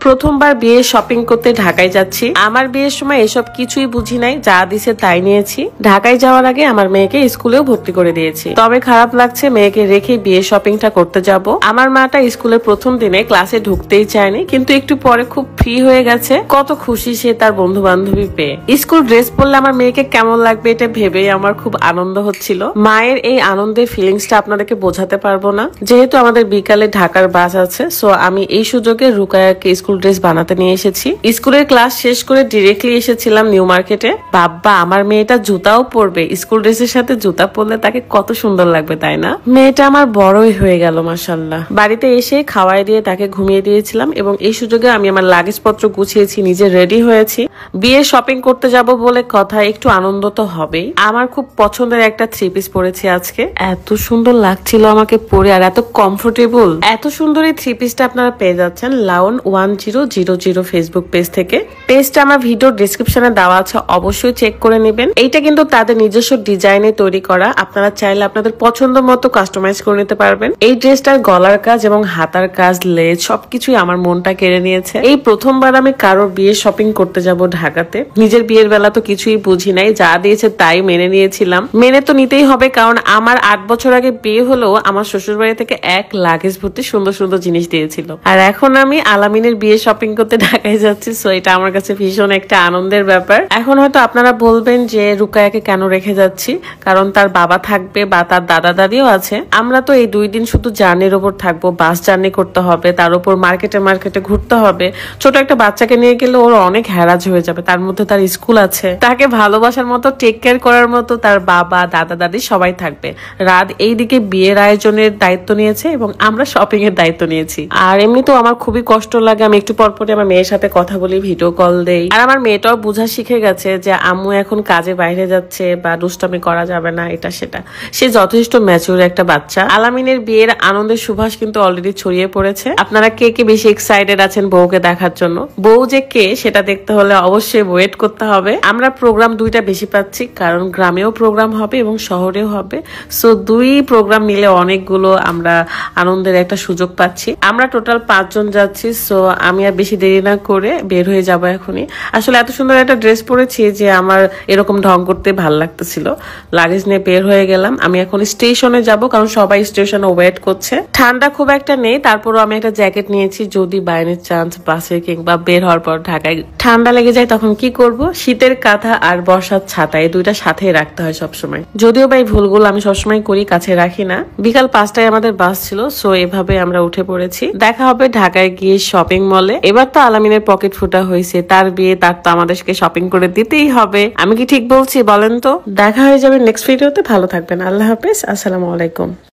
প্রথমবার বিয়ে শপিং করতে ঢাকায় যাচ্ছি। আমার বিয়ের সময় এসব কিছুই বুঝি নাই, যা দিছে তাই নিয়েছি। ঢাকায় যাওয়ার আগে আমার মেয়েকে স্কুলেও ভর্তি করে দিয়েছি। তবে খারাপ লাগছে, মেয়েকে রেখে বিয়ে শপিংটা করতে যাব। আমার মাটা স্কুলের প্রথম দিনে ক্লাসে ঢুকতেই চায়নি, কিন্তু একটু পরে খুব ফ্রি হয়ে গেছে। কত খুশি সে তার বন্ধু বান্ধবী পেয়ে। স্কুল ড্রেস পরলে আমার মেয়েকে কেমন লাগবে এটা ভেবেই আমার খুব আনন্দ হচ্ছিল। মায়ের এই আনন্দের ফিলিংসটা আপনাদেরকে বোঝাতে পারবো না। যেহেতু আমাদের বিকালে ঢাকার বাস আছে, সো আমি এই সুযোগে রুকায়াকে স্কুল ড্রেস বানাতে নিয়ে এসেছি। স্কুলের ক্লাস শেষ করে ডিরেক্টলি এসেছিলাম নিউ মার্কেটে। বাবা, আমার মেয়েটা জুতাও পরবে। স্কুল ড্রেসের সাথে জুতা পরলে তাকে কত সুন্দর লাগবে, তাই না? মেয়েটা আমার বড়ই হয়ে গেল মাশাআল্লাহ। বাড়িতে এসে খাওয়াই দিয়ে তাকে ঘুমিয়ে দিয়েছিলাম এবং এই সুযোগে আমি আমার লাগেজপত্র গুছিয়েছি, নিজে রেডি হয়েছি। বিয়ে শপিং করতে যাব বলে কথা, একটু আনন্দ তো হবেই। আমার খুব পছন্দের একটা থ্রি পিস পরেছি আজকে। এত সুন্দর লাগছিল আমাকে পরে, আর এত কমফোর্টেবল। এত সুন্দর এই থ্রি পিসটা আপনারা পেয়ে যাচ্ছেন লায়ন 1000 ফেসবুক পেজ থেকে। পেজটা আমার ভিডিও ডেসক্রিপশনে দেওয়া আছে, অবশ্যই চেক করে নেবেন। এইটা কিন্তু তাদের নিজস্ব ডিজাইনে তৈরি করা। আপনারা চাইলে আপনাদের পছন্দ মতো কাস্টমাইজ করে নিতে পারবেন। এই ড্রেসটার গলার কাজ এবং হাতার কাজ, লেজ সবকিছুই আমার মনটা কেড়ে নিয়েছে। এই প্রথমবার আমি কারোর বিয়ে শপিং করতে যাব ঢাকাতে। নিজের বিয়ের বেলা তো কিছুই বুঝি নাই, যা দিয়েছে তাই মেনে নিয়েছিলাম। মেনে তো নিতেই হবে, কারণ আমার 8 বছর আগে বিয়ে হলেও আমার শ্বশুর বাড়ি থেকে এক লাগেজ ভর্তি সুন্দর সুন্দর জিনিস দিয়েছিল। আর এখন আমি আলামিনের বিয়ে শপিং করতে ঢাকায় যাচ্ছি, সো এটা আমার কাছে ভীষণ একটা আনন্দের ব্যাপার। এখন হয়তো আপনারা বলবেন যে রুকায়াকে কেন রেখে যাচ্ছি, কারণ তার বাবা থাকবে বা তার দাদা দাদিও আছে। আমরা তো এই 2 দিন শুধু জার্নির ওপর থাকবো, বাস জার্নি করতে হবে, তার উপর মার্কেটে মার্কেটে ঘুরতে হবে। ছোট একটা বাচ্চাকে নিয়ে গেলে ওর অনেক হ্যারাজ হয়ে যাবে, তার মধ্যে তার স্কুল আছে। তাকে ভালোবাসার মতো, টেক কেয়ার করার মতো তার বাবা দাদা দাদি সবাই থাকবে। রাত এইদিকে বিয়ের আয়োজনের দায়িত্ব নিয়েছে এবং আমরা শপিং এর দায়িত্ব নিয়েছি। আর এমনিতেও আমার খুবই কষ্ট লাগে, আমি একটু পরপরই আমার মেয়ের সাথে কথা বলি, ভিডিও কল দেই। আর আমার মেয়েটাও বোঝা শিখে গেছে যে আম্মু এখন কাজে বাইরে যাচ্ছে বা দুষ্টামি করা যাবে না, এটা সেটা। সে যথেষ্ট ম্যাচিউর একটা বাচ্চা। আলামিনের বিয়ের আনন্দের সুবাস কিন্তু অলরেডি ছড়িয়ে পড়েছে। আপনারা কে কে বেশি এক্সাইটেড আছেন বউকে দেখার জন্য? বউ যে কে সেটা দেখতে হলে অবশ্যই ওয়েট করতে হবে। আমরা প্রোগ্রাম 2টা বেশি পাচ্ছি, কারণ গ্রামেও প্রোগ্রাম হবে এবং শহরেও হবে। সো 2 প্রোগ্রাম মিলে অনেকগুলো আমরা আনন্দের একটা সুযোগ পাচ্ছি। আমরা টোটাল 5 জন যাচ্ছি, সো আমি আর বেশি দেরি না করে বের হয়ে যাবো এখনই। আসলে এত সুন্দর একটা ড্রেস পরেছি যে আমার এরকম ঢং করতে ভালো লাগতেছিল। লাগেজ নিয়ে বের হয়ে গেলাম। আমি এখন স্টেশনে যাব, কারণ সবাই স্টেশনে ওয়েট করছে। ঠান্ডা খুব একটা নেই, তারপরও আমি একটা জ্যাকেট নিয়েছি, যদি বাইরের চান্স বাসে কিংবা বের হওয়ার পর ঢাকায় ঠান্ডা লেগে যায় তখন কি করব। শীতের কাঁথা আর বর্ষার ছাতা, এই 2টা সাথেই রাখতে হয় সবসময়। যদিও বা এই ভুলগুলো আমি সবসময় করি, কাছে রাখি না। বিকাল 5টায় আমাদের বাস ছিল, সো এভাবে আমরা উঠে পড়েছি। দেখা হবে ঢাকায় গিয়ে শপিং মলে। এবার তো আলামিনের পকেট ফুটা হয়েছে, তার বিয়ে, তার তো আমাদেরকে শপিং করে দিতেই হবে। আমি কি ঠিক বলছি বলেন তো? দেখা হয়ে যাবে নেক্সট ভিডিওতে। ভালো থাকবেন, আল্লাহ হাফেজ, আসসালামু আলাইকুম।